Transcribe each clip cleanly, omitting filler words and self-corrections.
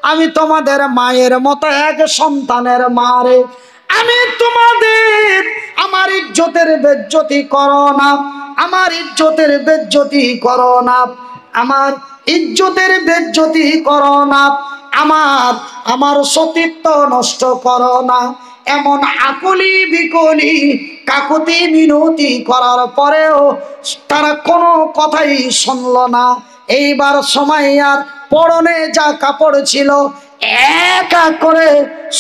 আমি তোমাদের মায়ের মতো এক সন্তানের মারে। আমি তোমাদের আমার ইজ্জতের বেজ্জতি করো না, আমার ইজ্জতের বেজ্জতি করো না, আমার ইজ্জতের বেজ্জতি করো না, আমার আমার সতীত্ব নষ্ট করো না। এমন আকুলি বিকলি কাকুতি মিনতি করার পরেও তারা কোনো কথাই শুনল না। এইবার সুমাইয়ার পরনে যা কাপড় ছিল এক এক করে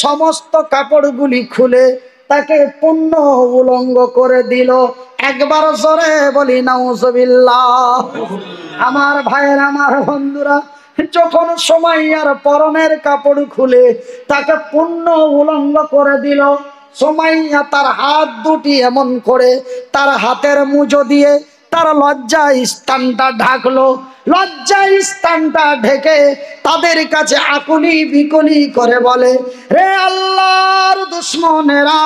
সমস্ত কাপড়গুলি খুলে তাকে পূর্ণ উলঙ্গ করে দিল। একবার জোরে বলি নাউজুবিল্লাহ। আমার ভাইয়ের, আমার বন্ধুরা, যখন সুমাইয়ার পরনের কাপড় খুলে তাকে পূর্ণ উলঙ্গ করে দিল, সুমাইয়া তার হাত দুটি এমন করে তার হাতের মুজো দিয়ে তার লজ্জা স্থানটা ঢাকলো। লজ্জা স্থানটা ঢেকে তাদের কাছে আকুলি বিকলি করে বলে, রে আল্লাহর দুশ্মনেরা,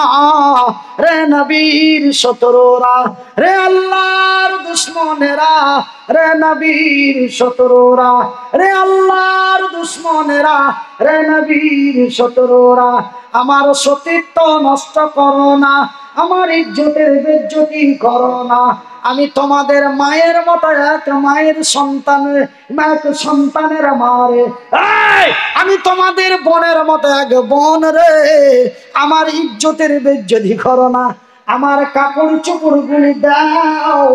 রে নবীর শত্রুরা, রে আল্লাহর দুশ্মনেরা, রে নবীর শত্রুরা, রে আল্লাহর দুশ্মনেরা, রে নবীর শত্রুরা, আমার সতীত্ব নষ্ট করো না, আমার ইজ্জতের বেজ্জতি করো না। আমি তোমাদের মায়ের মতো এক মায়ের সন্তানের সন্তানের মারে, আমি তোমাদের বোনের মতো এক বোন রে, আমার ইজ্জতের বেজ্জতি করো না, আমার কাপড় চোপড় গুলি দাও,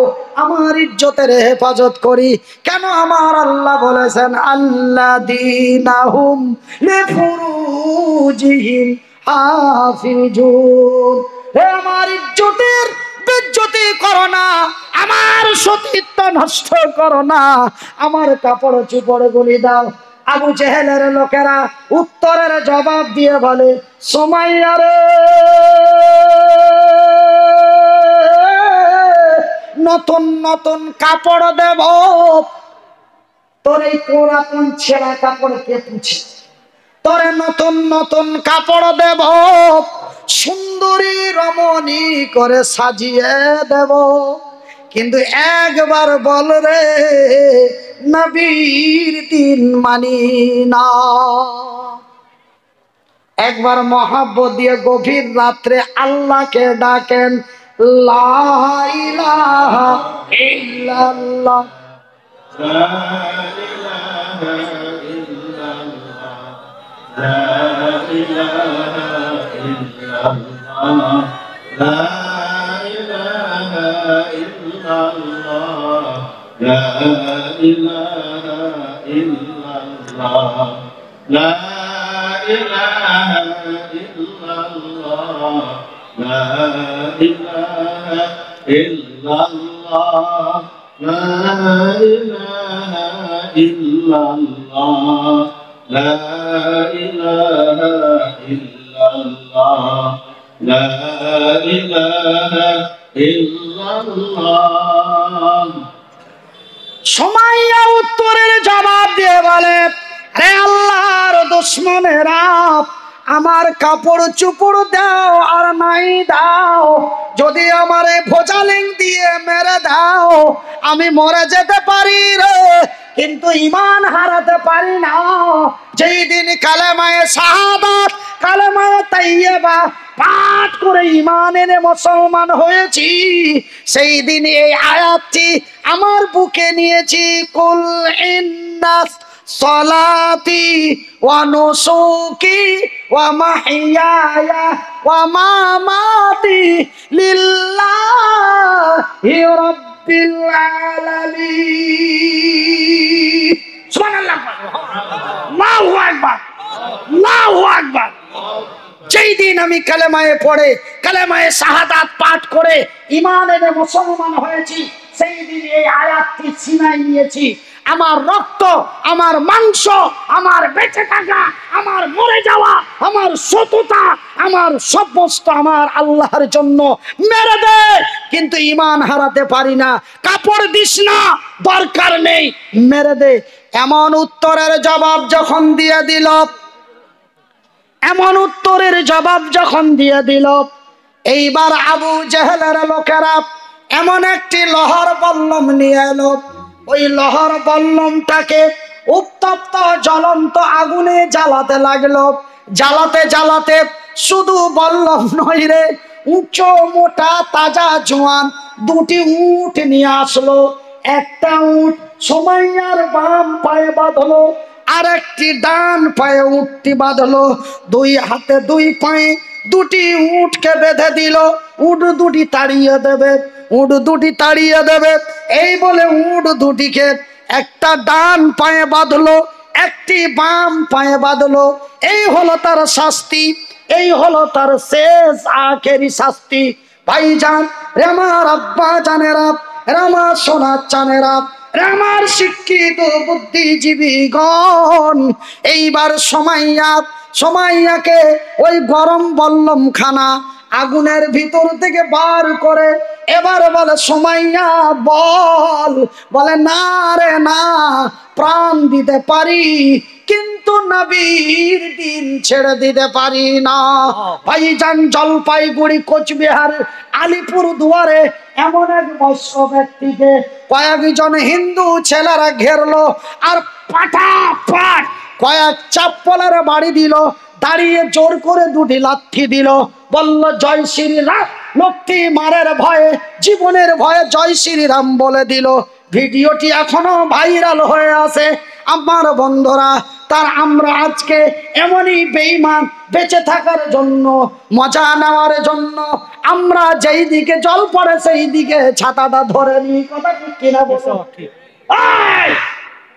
আমার ইজ্জতের হেফাজত করি। কেন আমার আল্লাহ বলেছেন আল্লাযীনাহুম লিফুরুজিহিম হাফিজুন। হে আমার ইজ্জতের বেজ্জতি করো না, আমার সতীত্ব নষ্ট করো না, আমার কাপড় চোপড় গুলি দাও। আবু জেহেলের লোকেরা উত্তরের জবাব দিয়ে বলে, সুমাইয়া রে, নতুন নতুন কাপড় দেব। তোর এই পুরাতন ছেঁড়া কাপড় কে পুছে? তোরে নতুন নতুন কাপড় দেব, সুন্দরী রমণী করে সাজিয়ে দেব। কিন্তু একবার বল রে, নবীর দিন মানি না। একবার মহাব্বত দিয়ে গভীর রাত্রে আল্লাহকে ডাকেন, লা ইলাহা ইল্লাল্লাহ, লা ইলাহা ইল্লাল্লাহ, লা ইলাহা ইল্লাল্লাহ, লা ইলাহা ইল্লাল্লাহ, লা ইলাহা ইল্লাল্লাহ, লা ইলাহা ইল্লাল্লাহ, লা ইলাহা ইল্লাল্লাহ, লা ইলাহা ইল্লাল্লাহ, লা ইলাহা ইল্লাল্লাহ, লা ইলাহা ইল্লাল্লাহ। সুমাইয়া উত্তরের জবাব দিয়ে বলে, রে আল্লাহর দুশমনেরা, আমার কাপড় চোপড় দাও আর নাই দাও, যদি আমারে ভোজালিং দিয়ে মেরে দাও আমি মরে যেতে পারি রে, কিন্তু ঈমান হারাতে পারি না। যেই দিন কালেমায়ে শাহাদাত, কালেমায়ে তাইয়্যিবা পাঠ করে ঈমান এনে মুসলমান হয়েছি, সেই দিন এই আয়াতটি আমার বুকে নিয়েছি। কুল ইন্নাস সালাতি ওয়া নুসুকি ওয়া মাহইয়ায়া ওয়া মামাতি লিল্লাহি রাব্বিল আলামিন। সুবহানাল্লাহ, আল্লাহু আকবার, আল্লাহু আকবার। যেই দিন আমি কালেমায়ে পড়ে, কালেমায়ে শাহাদাত পাঠ করে ঈমান এনে মুসলমান হয়েছি, সেই দিন এই আয়াতটি সিনায় নিয়েছি। আমার রক্ত, আমার মাংস, আমার বেঁচে থাকা, আমার মরে যাওয়া, আমার সততা, আমার সমস্ত আমার আল্লাহর জন্য মেরে দে, কিন্তু ঈমান হারাতে পারি না। কাপড় দিস না, দরকার নেই, মেরে দে। এমন উত্তরের জবাব যখন দিয়ে দিল, এমন উত্তরের জবাব যখন দিয়ে দিল, এইবার আবু জেহেলের লোকেরা এমন একটি লহর বল্লম নিয়ে এলো। ওই লহর বল্লমটাকে উত্তপ্ত জ্বলন্ত আগুনে জ্বালাতে লাগলো। জ্বালাতে জ্বালাতে শুধু বল্লম নয় রে, উঁচু মোটা তাজা জোয়ান দুটি উট নিয়ে আসলো। একটা উট সুমাইয়ার বাম পায়ে বাঁধলো, আর একটি ডান পায়ে উটটি বাঁধলো। দুই হাতে দুই পায়ে দুটি উটকে বেঁধে দিল। উট দুটি তাড়িয়ে দেবে, উট দুটি তাড়িয়ে দেবে এই বলে উট দুটিকে একটা ডান পায়ে বাঁধলো, একটি বাম পায়ে বাঁধলো। এই হলো তার শাস্তি, এই হলো তার শেষ আখেরি শাস্তি। ভাইজান, আমার আব্বা জানেরা, আমার সোনা চানেরা, আমার শিক্ষিত বুদ্ধিজীবীগণ, এইবার সুমাইয়াকে ওই গরম বল্লম খানা আগুনের ভিতর থেকে বার করে এবার বলে, সুমাইয়া বল। বলে, না রে না, প্রাণ দিতে পারি কিন্তু নবীর দিন ছেড়ে দিতে পারি না। ভাইজান, জলপাইগুড়ি কোচবিহার আলিপুর দুয়ারে এমন এক বয়স্ক ব্যক্তিকে কয়েকজন হিন্দু ছেলেরা ঘেরলো, আর পাটাপাট কয়েক চাপ্পলের বাড়ি দিল। দাঁড়িয়ে জোর করে দুটি লাথি দিল, বলল, জয় শ্রীরাম। লোকটি মারের ভয়ে, জীবনের ভয়ে জয় শ্রীরাম বলে দিল। ভিডিওটি এখনো ভাইরাল হয়ে আছে। আমার বন্ধুরা, তার আমরা আজকে এমনই বেঈমান, বেঁচে থাকার জন্য, মজা নেওয়ার জন্য আমরা যেই দিকে জল পড়ে সেই দিকে ছাতাটা ধরে নিই। কথা ঠিক কিনা বলো?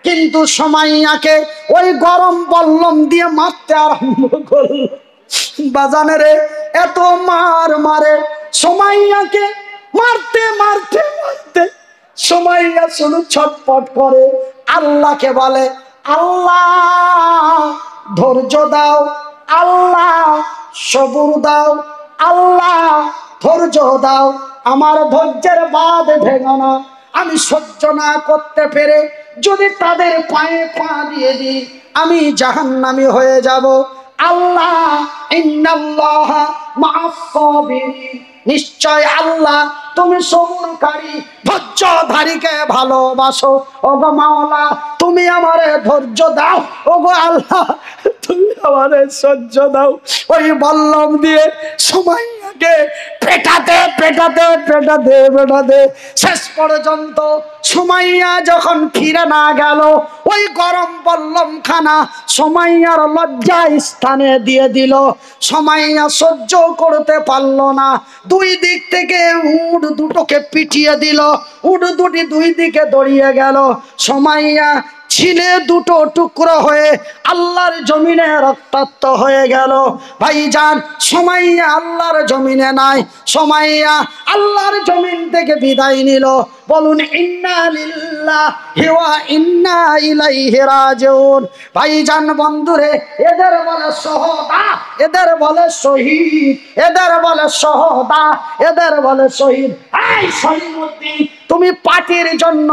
কিন্তু সুমাইয়াকে ওই গরম বল্লম দিয়ে মারতে আরম্ভ করল। বাজানে রে, এত মার মারে সুমাইয়াকে, মারতে মারতে মারতে সুমাইয়া শুধু ছটফট করে আল্লাহকে বলে, আল্লাহ ধৈর্য দাও, আল্লাহ সবুর দাও, আল্লাহ ধৈর্য দাও, আমার ধৈর্যের বাঁধ ভেঙো না। আমি সহ্য না করতে পেরে যদি তাদের পায়ে পা দিয়ে দিই, আমি জাহান্নামী হয়ে যাব। আল্লাহ, ইন্নাল্লাহা মা'আস সাবিরিন, নিশ্চয় আল্লাহ তুমি সবুরকারী ধৈর্যধারীকে ভালোবাসো। ওগো মাওলা, তুমি আমারে ধৈর্য দাও। ওগো আল্লাহ, তুমি আমারে সহ্য দাও। ওই বল্লম দিয়ে সুমাইয়াকে পেটাতে পেটাতে পেটাতে পেটাতে শেষ পর্যন্ত সুমাইয়া যখন ফিরে না গেল, ওই গরম বল্লম খানা সুমাইয়ার লজ্জা স্থানে দিয়ে দিল। সুমাইয়া সহ্য করতে পারল না, দুই দিক থেকে উট দুটোকে পিটিয়ে দিল। উট দুটি দুই দিকে দড়িয়ে গেল। সুমাইয়া ছিলে দুটো টুকরো হয়ে আল্লাহর জমিনে রক্তাক্ত হয়ে গেল। ভাইজান, সুমাইয়া আল্লাহর জমিনে নাই, সুমাইয়া আল্লাহর জমিন থেকে বিদায় নিল। বলুন, ইন্না লিল্লাহি ওয়া ইন্না ইলাইহি রাজিউন। ভাইজান বন্ধুরে, এদের বলে শহদা, এদের বলে শহীদ, এদের বলে শহদা, এদের বলে শহীদ। এই শহীদুদ্দিন, তুমি পার্টির জন্য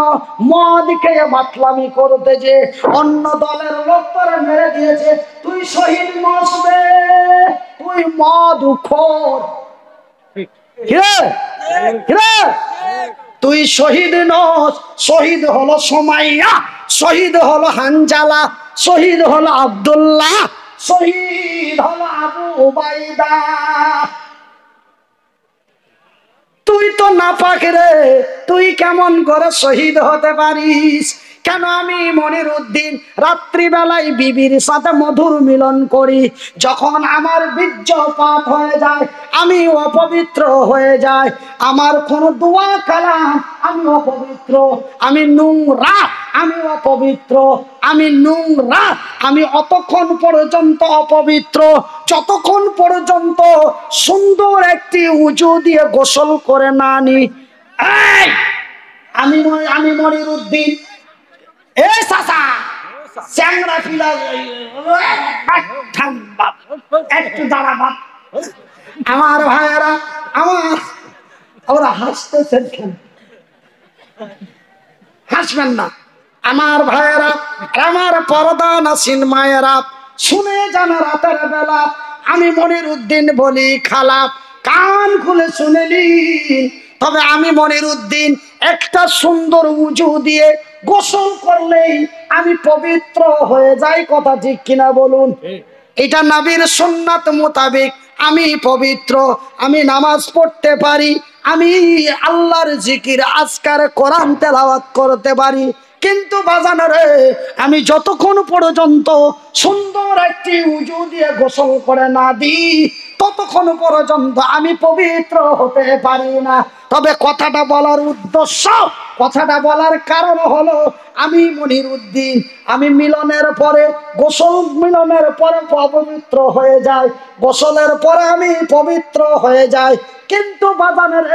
মদ খেয়ে মাতলামি করতে যে অন্য দলের লোক তোরে মেরে দিয়েছে, তুই শহীদ নসবে, তুই মদখোর। তুই শহীদ নস। শহীদ হলো সুমাইয়া, শহীদ হলো হানজালা, শহীদ হলো আব্দুল্লাহ, শহীদ হলো আবু উবাইদা। তুই তো নাপাক রে, তুই কেমন করে শহীদ হতে পারিস? কেন আমি মনিরউদ্দিন রাত্রিবেলায় বিবির সাথে মধুর মিলন করি, যখন আমার বীর্যপাত হয়ে যায় আমি অপবিত্র হয়ে যাই, আমার কোন দোয়া কালাম আমি অপবিত্র, আমি নোংরা, আমি অপবিত্র, আমি নোংরা, আমি অতক্ষণ পর্যন্ত অপবিত্র যতক্ষণ পর্যন্ত সুন্দর একটি উজু দিয়ে গোসল করে না নি। আমি মনিরউদ্দিন একটু দাঁড়াবাদ। আমার ভাইয়েরা, ওরা হাসতেছেন কেন? হাসবেন না আমার ভাইয়েরা, আমার পর্দা নাসিন মায়েরা, শুনে যান রাতের বেলা আমি মনিরউদ্দিন বলি খালা, কান খুলে শুনে নিন। তবে আমি মনিরউদ্দিন একটা সুন্দর উজু দিয়ে গোসল করলেই আমি পবিত্র হয়ে যাই। কথা ঠিক কিনা বলুন? এটা নবীর সুন্নাত মোতাবেক আমি পবিত্র, আমি নামাজ পড়তে পারি, আমি আল্লাহর জিকির আজকার কোরআন তেলাওয়াত করতে পারি। কিন্তু বাজানো রে, আমি যতক্ষণ পর্যন্ত সুন্দর একটি উজু দিয়ে গোসল করে না দিই ততক্ষণ পর্যন্ত আমি পবিত্র হতে পারি না। তবে কথাটা বলার উদ্দেশ্য, কথাটা বলার কারণ হলো আমি মনিরউদ্দিন, আমি মিলনের পরে গোসল, মিলনের পরে অপবিত্র হয়ে যায়, গোসলের পরে আমি পবিত্র হয়ে যাই। কিন্তু বাজানের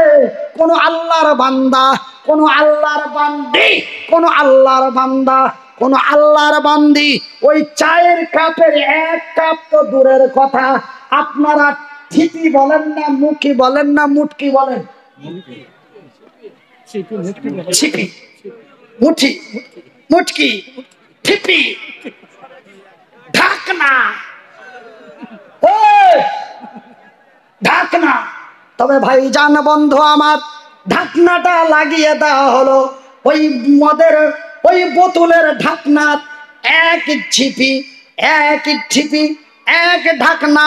কোন আল্লাহর বান্দা, কোন আল্লাহর বান্দি, কোন আল্লাহর বান্দা, কোন আল্লাহর বান্দি ওই চায়ের কাপের এক কাপ তো দূরের কথা, আপনারা ঠিকই বলেন না, মুখি বলেন না, মুটকি বলেন, ছিপি, মুঠি, মুটকি, ঠিপি, ঢাকনা, ঢাকনা। তবে ভাই জান বন্ধু আমার, ঢাকনাটা লাগিয়ে দেওয়া হলো ওই মদের ওই বোতলের ঢাকনার এক ছিপি, এক ঠিপি, এক ঢাকনা,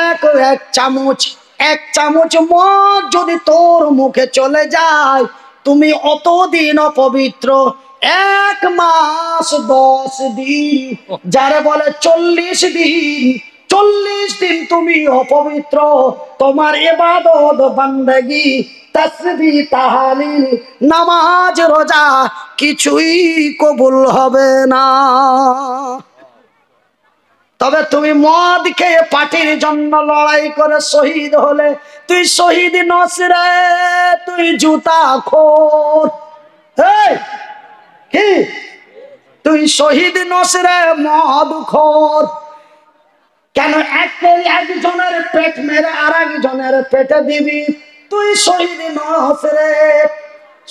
এক এক চামচ, এক চামচ মদ যদি তোর মুখে চলে যায় তুমি অতদিন অপবিত্র। 1 মাস 10 দিন, যারে বলে 40 দিন, 40 দিন তুমি অপবিত্র। তোমার ইবাদত বান্দেগি, তাসবিহ তাহলিল, নামাজ রোজা কিছুই কবুল হবে না। তবে তুমি মদ খেয়ে পার্টির জন্য লড়াই করে শহীদ হলে তুই শহীদ নস রে, তুই জুতা খোর। কি তুই শহীদ নস রে, মদ খোর। কেন একজনের পেট মেরে আর একজনের পেটে দিবি? তুই শহীদ নস রে।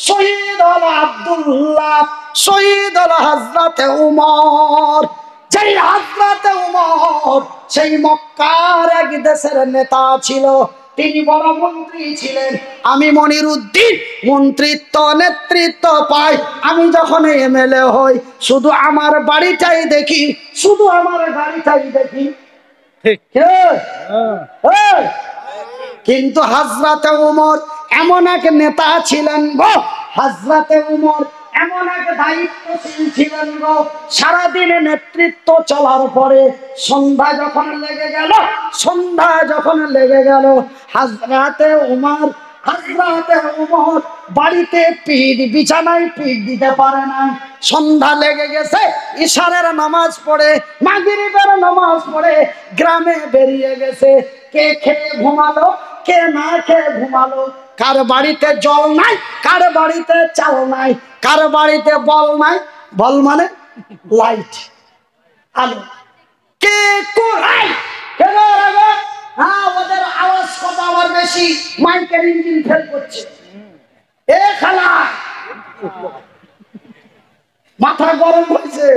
শহীদ হলো আব্দুল্লাহ, শহীদ হলো হযরতে উমর। যেই হযরতে উমর সেই মক্কার এক দেশের নেতা ছিল, তিনি বড় মন্ত্রী ছিলেন। আমি মনিরউদ্দিন মন্ত্রিত্ব নেতৃত্ব পাই, আমি যখন এমএলএ হই শুধু আমার বাড়িটাই দেখি, শুধু আমার বাড়িটাই দেখি। কিন্তু হযরতে উমর এমন এক নেতা ছিলেন গো, হযরতে উমর এমন এক দায়িত্বশীল ছিলেন গো, সারাদিনে নেতৃত্ব চলার পরে সন্ধ্যা যখন লেগে গেল, সন্ধ্যা যখন লেগে গেল হযরতে উমর বাড়িতে পিঠ, বিছানায় পিঠ দিতে পারে না। সন্ধ্যা লেগে গেছে, ইশারের নামাজ পড়ে, মাগরিবের নামাজ পড়ে গ্রামে বেরিয়ে গেছে। কে খেয়ে ঘুমালো, কে না খেয়ে ঘুমালো। কার বাড়িতে জল নাই, কার বাড়িতে চাল নাই, কার বাড়িতে বল নাই, বল মানে লাইট, আলো। কে কোথায়? ওদের আওয়াজ কত আবার বেশি, মাইকের ইঞ্জিন ফেল করছে। এ খালা মাথা গরম হয়েছে।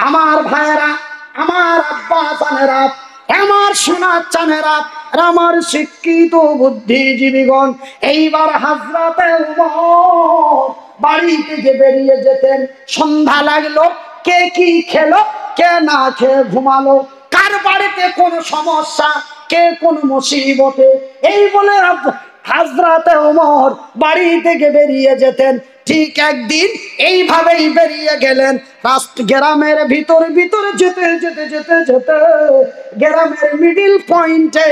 আমার ভাইয়েরা, আমার আব্বা জানেরা, আমার সোনা চানেরা, আমার শিক্ষিত বুদ্ধিজীবীগণ, এইবার হযরতে উমর বাড়ি থেকে বেরিয়ে যেতেন। সন্ধ্যা লাগলো, কে কি খেলো, কে না খেয়ে ঘুমালো, কার বাড়িতে কোন সমস্যা, কে কোন মুসিবতে, এই বলে হযরতে উমর বাড়ি থেকে বেরিয়ে যেতেন। ঠিক একদিন এইভাবেই বেরিয়ে গেলেন, গ্রামের ভিতর ভিতরে যেতে যেতে যেতে যেতে গ্রামের মিডিল পয়েন্টে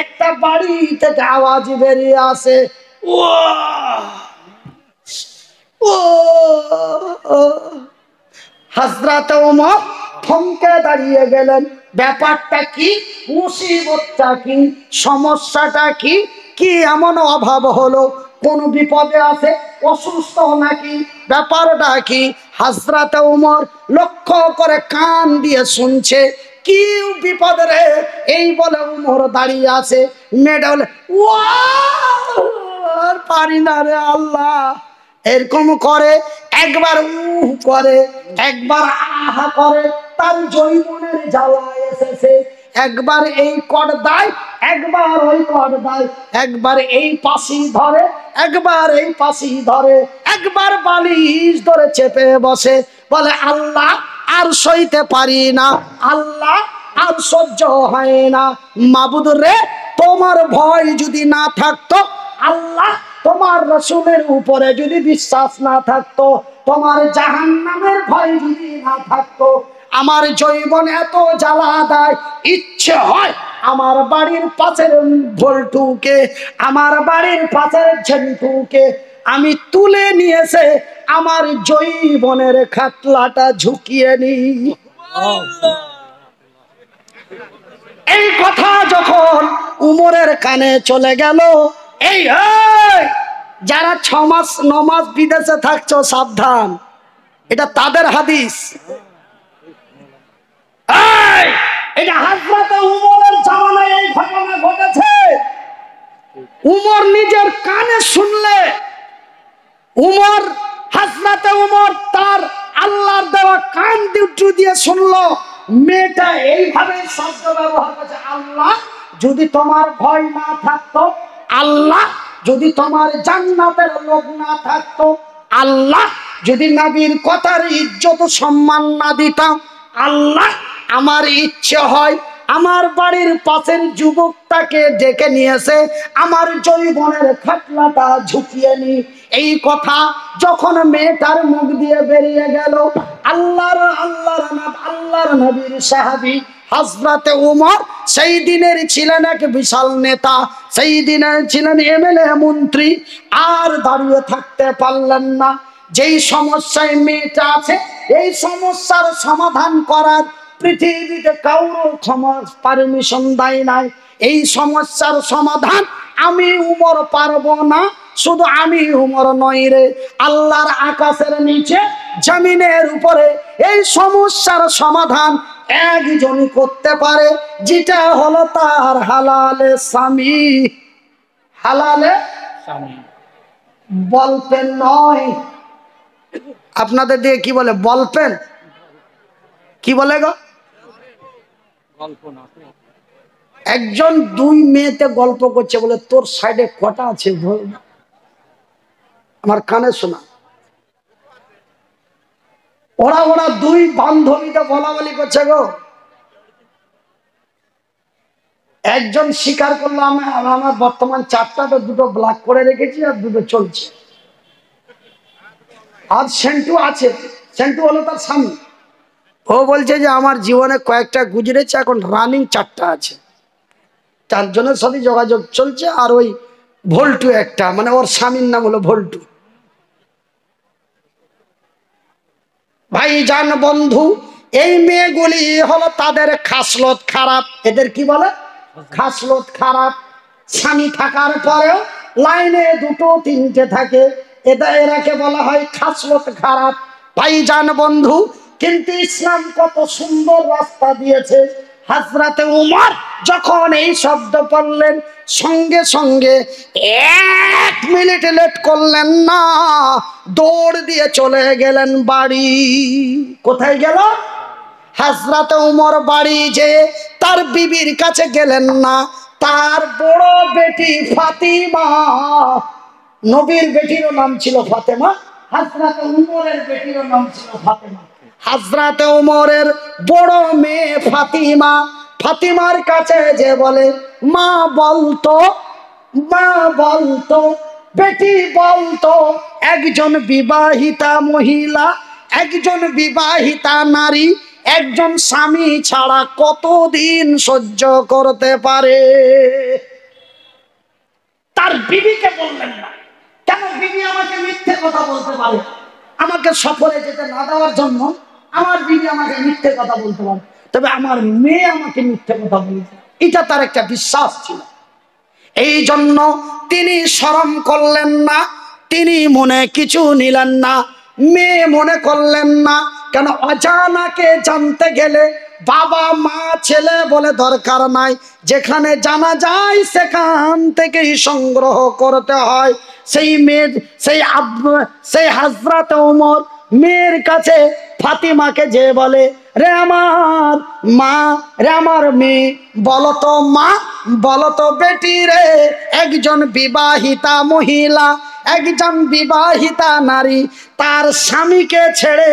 একটা বাড়ি থেকে আওয়াজ বেরিয়ে আসে, হযরতে উমর থমকে দাঁড়িয়ে গেলেন। ব্যাপারটা কি, মুসিবতটা কি, সমস্যাটা কি, কি এমন অভাব হলো, কোন বিপদে আছে, অসুস্থ নাকি, ব্যাপারটা কি? হযরতে উমর লক্ষ্য করে কান দিয়ে শুনছে, কি বিপদ রে? এই বলে উমর দাঁড়িয়ে আছে, মেয়েটা বলে পারি না রে আল্লাহ। এরকম করে, একবার করে, একবার আহা করে, তার জৈবনের জ্বালা এসেছে। একবার এই কর্দায় একবার ওই কর দেয়, একবার এই পাশি ধরে, একবার এই পাশি ধরে, একবার বালিশ ধরে চেপে বসে, বলে আল্লাহ আর সইতে পারি না, আল্লাহ আর সহ্য হয় না। মাবুদ রে, তোমার ভয় যদি না থাকতো, আল্লাহ তোমার রাসূলের উপরে যদি বিশ্বাস না থাকতো, তোমার জাহান্নামের ভয় যদি না থাকতো, আমার জৈবন এত জ্বালা দেয়, ইচ্ছে হয় আমার বাড়ির পাশের ভোল্টুকে, আমার বাড়ির পাশের ঝেন্টুকে আমি তুলে নিয়েছে আমার জৈবনের খাটলাটা ঝুঁকিয়ে নি। এই কথা যখন উমরের কানে চলে গেল, এই যারা 6 মাস 9 মাস বিদেশে থাকছো সাবধান, এটা তাদের হাদিস। এটা হযরত উমরের জামানায় এই ঘটনা ঘটেছে। উমর নিজের কানে শুনলে, উমর হযরত উমর তার আল্লাহর দেওয়া কান দুটো দিয়ে শুনলো, মেয়েটা এইভাবে শব্দ ব্যবহার করছে, আল্লাহ যদি তোমার ভয় না থাকতো, আল্লাহ যদি তোমার জান্নাতের লোভ না থাকতো, আল্লাহ যদি নবীর কথার ইজ্জত সম্মান না দিতাম, আল্লাহ আমার ইচ্ছে হয় আমার বাড়ির পাশের যুবকটাকে ডেকে নিয়েছে আমার জৈবনের খাটলাটা ঝুঁকিয়ে নি। এই কথা যখন মেয়েটার মুখ দিয়ে বেরিয়ে গেল, আল্লাহর নবীর সাহাবী হযরতে উমর সেই দিনের ছিলেন এক বিশাল নেতা, সেই দিনের ছিলেন এমএলএ মন্ত্রী, আর দাঁড়িয়ে থাকতে পারলেন না। যেই সমস্যায় মেয়েটা আছে, এই সমস্যার সমাধান করার পৃথিবীতে কাউর পারমিশন দেয় নাই। এই সমস্যার সমাধান আমি উমর পারবো না, শুধু আমি উমর নই রে, আল্লাহর আকাশের নিচে জমিনের উপরে এই সমস্যার সমাধান একজনই করতে পারে, যেটা হলো তার হালালে স্বামী। হালালে স্বামী, বলপেন নয়। আপনাদের দিকে কি বলে? বলপেন কি বলে গো? একজন 2 মেয়েতে গল্প করছে, বলে তোর সাইডে কটা আছে আমার কানে শোনা। ওরা 2 বান্ধবীতে বলা বলি করছে গো। একজন স্বীকার করলো আমার বর্তমান 4টা, তো 2টো ব্লক করে রেখেছি আর 2টো চলছে, আর সেন্টু আছে, সেন্টু হলো তার স্বামী। ও বলছে যে আমার জীবনে কয়েকটা গুজরেছে, এখন রানিং 4টা আছে, 4 জনের সাথে যোগাযোগ চলছে, আর ওই ভোল্টু একটা, মানে ওর স্বামীর নাম হলো ভোল্টু। ভাই জান বন্ধু, এই মেয়েগুলি হলো তাদের খাসলত খারাপ। এদের কি বলে? খাসলত খারাপ। স্বামী থাকার পরেও লাইনে 2টো 3টে থাকে, এরাকে বলা হয় খাসলত খারাপ। ভাই জান বন্ধু, কিন্তু ইসলাম কত সুন্দর রাস্তা দিয়েছে। হযরতে উমর যখন এই শব্দ পড়লেন, সঙ্গে সঙ্গে 1 মিনিট লেট করলেন না, দৌড় দিয়ে চলে গেলেন বাড়ি। কোথায় গেল? হযরতে উমর বাড়ি যে তার বিবির কাছে গেলেন না, তার বড় বেটি ফাতিমা, নবীর বেটিরও নাম ছিল ফাতেমা, হযরতে উমরের বেটিরও নাম ছিল ফাতেমা। হযরতে উমরের বড় মেয়ে ফাতিমা, ফাতিমার কাছে যে বলে, মা বলতো, মা বলতো, বেটি বলতো, একজন বিবাহিতা মহিলা, একজন বিবাহিতা নারী একজন স্বামী ছাড়া কতদিন সহ্য করতে পারে? তার বিবিকে বললেন না। কেন? বিবি আমাকে মিথ্যে কথা বলতে পারে, আমাকে সফরে যেতে না দেওয়ার জন্য আমার বিবি আমাকে মিথ্যে কথা বলতে পারে, তবে আমার মেয়ে আমাকে মিথ্যে কথা বলতে, এটা তার একটা বিশ্বাস ছিল। এই জন্য তিনি শরম করলেন না, তিনি মনে কিছু নিলেন না, মেয়ে মনে করলেন না। কেন? অজানাকে জানতে গেলে বাবা মা ছেলে বলে দরকার নাই, যেখানে জানা যায় সেখান থেকেই সংগ্রহ করতে হয়। সেই মেয়ে, সেই হযরতে ওমর মেয়ের কাছে ফাতিমাকে যে বলে, রে আমার মা, রে আমার মেয়ে, বলতো মা, বলতো বেটি রে, একজন বিবাহিতা মহিলা, একজন বিবাহিতা নারী তার স্বামীকে ছেড়ে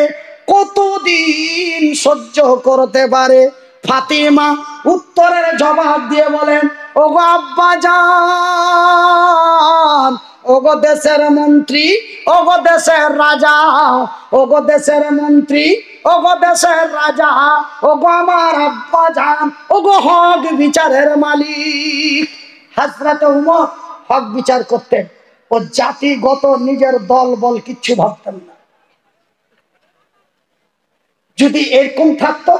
কতদিন সহ্য করতে পারে? ফাতিমা উত্তরের জবাব দিয়ে বলেন, ওগো আব্বাজান, ওগো দেশের মন্ত্রী, ওগো দেশের রাজা, ওগো দেশের মন্ত্রী, ওগো দেশের রাজা, ওগো আমার আব্বাজান, ওগো হক বিচারের মালিক। হযরত ওমর হক বিচার করতেন, ও জাতিগত নিজের দল বল কিচ্ছু ভাবতেন না। যদি এরকম থাকতো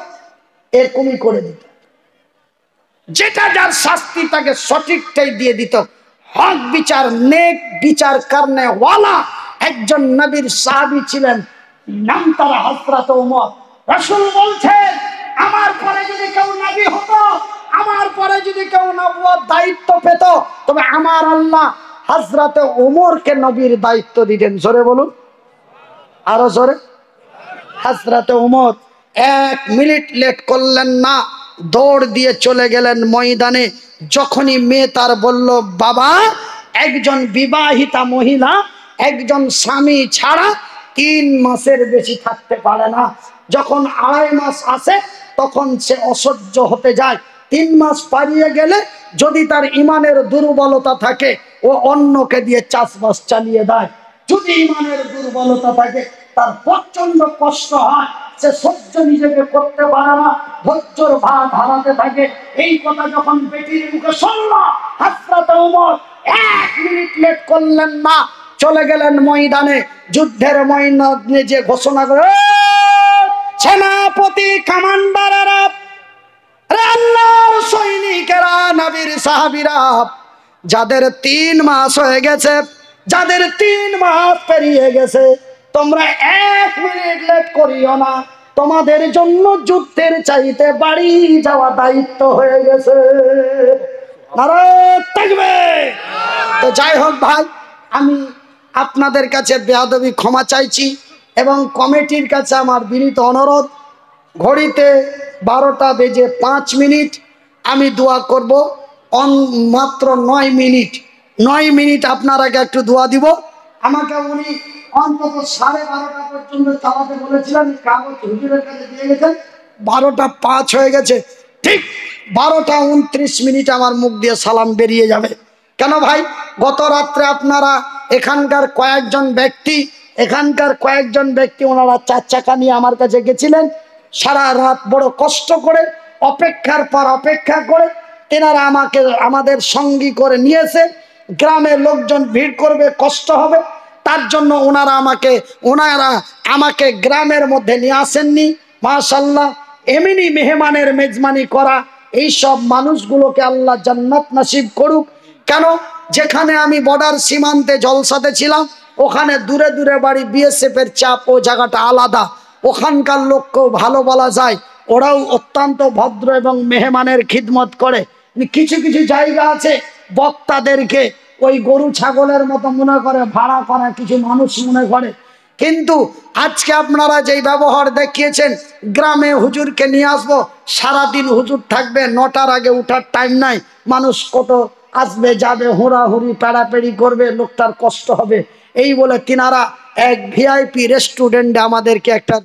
এরকমই করে দিত, যেটা যার শাস্তি তাকে সঠিকটাই দিয়ে দিত। হক বিচার, নেক বিচার করনে ওয়ালা একজন নবীর সাহাবী ছিলেন, নাম তার হযরত ওমর। রাসূল বলছেন, আমার পরে যদি কেউ নবী হতো, আমার পরে যদি কেউ নবুয়ত দায়িত্ব পেত, তবে আমার আল্লাহ হযরত ওমরকে নবীর দায়িত্ব দিতেন। জোরে বলুন, আরো জোরে। হযরত ওমর 1 মিনিট লেট করলেন না, দৌড় দিয়ে চলে গেলেন ময়দানে। যখনই মেয়ে তার বলল, বাবা, একজন বিবাহিতা মহিলা একজন স্বামী ছাড়া 3 মাসের বেশি থাকতে পারে না। যখন 2.5 মাস আসে তখন সে অসহ্য হতে যায়। 3 মাস পারিয়ে গেলে যদি তার ইমানের দুর্বলতা থাকে, ও অন্যকে দিয়ে চাষবাস চালিয়ে দেয়। যদি ইমানের দুর্বলতা থাকে, তার প্রচন্ড কষ্ট হয়, সে সহ্য নিজেকে করতে পারে না, ধৈর্যের ভাত হারাতে থাকে। এই কথা যখন বেটির মুখে শুনল, হযরত ওমর 1 মিনিট লেট করলেন না, চলে গেলেন ময়দানে। যুদ্ধের ময়দানে যে ঘোষণা করে, সেনাপতি, কমান্ডারেরা, আল্লাহর সৈনিকেরা, নবীর সাহাবীরা, যাদের 3 মাস হয়ে গেছে, যাদের 3 মাস পেরিয়ে গেছে, তোমরা 1 মিনিট লেট করিও না, তোমাদের জন্য যুদ্ধের চাইতে বাড়ি যাওয়া দায়িত্ব হয়ে গেছে। নারায়ে তাকবীর। তো যাই হোক ভাই, আমি আপনাদের কাছে বেয়াদবি ক্ষমা চাইছি এবং কমিটির কাছে আমার বিনীত অনুরোধ, ঘড়িতে 12টা বেজে 5 মিনিট, আমি দোয়া করব। মাত্র 9 মিনিট, 9 মিনিট আপনার আগে একটু দোয়া দিব। আমাকে উনি অন্তত 12:30 পর্যন্ত চালাতে বলেছিলেন, কাগজ হুজুরের কাছে দিয়ে গেছেন। 12টা 5 হয়ে গেছে, ঠিক 12টা 29 মিনিট আমার মুখ দিয়ে সালাম বেরিয়ে যাবে। কেন ভাই, গত রাত্রে আপনারা এখানকার কয়েকজন ব্যক্তি ওনারা 4 চাকা নিয়ে আমার কাছে গেছিলেন। সারা রাত বড় কষ্ট করে অপেক্ষার পর অপেক্ষা করে তেনারা আমাদের সঙ্গী করে নিয়েছে। গ্রামের লোকজন ভিড় করবে, কষ্ট হবে, তার জন্য ওনারা আমাকে গ্রামের মধ্যে নিয়ে আসেননি। মাশাআল্লাহ, এমনি মেহমানের মেজবানি করা এই সব মানুষগুলোকে আল্লাহ জান্নাত নসিব করুক। কেন, যেখানে আমি বর্ডার সীমান্তে জলসাতে ছিলাম, ওখানে দূরে দূরে বাড়ি, বিএসএফ এর চাপ, ও জায়গাটা আলাদা। ওখানকার লোককেও ভালো বলা যায়, ওরাও অত্যন্ত ভদ্র এবং মেহমানের খিদমত করে। কিছু কিছু জায়গা আছে বক্তাদেরকে ওই গরু ছাগলের মতো মনে করে, ভাড়া করা কিছু মানুষ মনে করে। কিন্তু আজকে আপনারা যেই ব্যবহার দেখিয়েছেন, গ্রামে হুজুরকে নিয়ে আসবো, সারাদিন হুজুর থাকবে, 9টার আগে উঠার টাইম নাই, মানুষ কত আসবে যাবে, হুড়াহুড়ি পেড়াপেড়ি করবে, লোকটার কষ্ট হবে। এই বলে তিনারা এক ভিআইপি রেস্টুরেন্টে আমাদেরকে একটা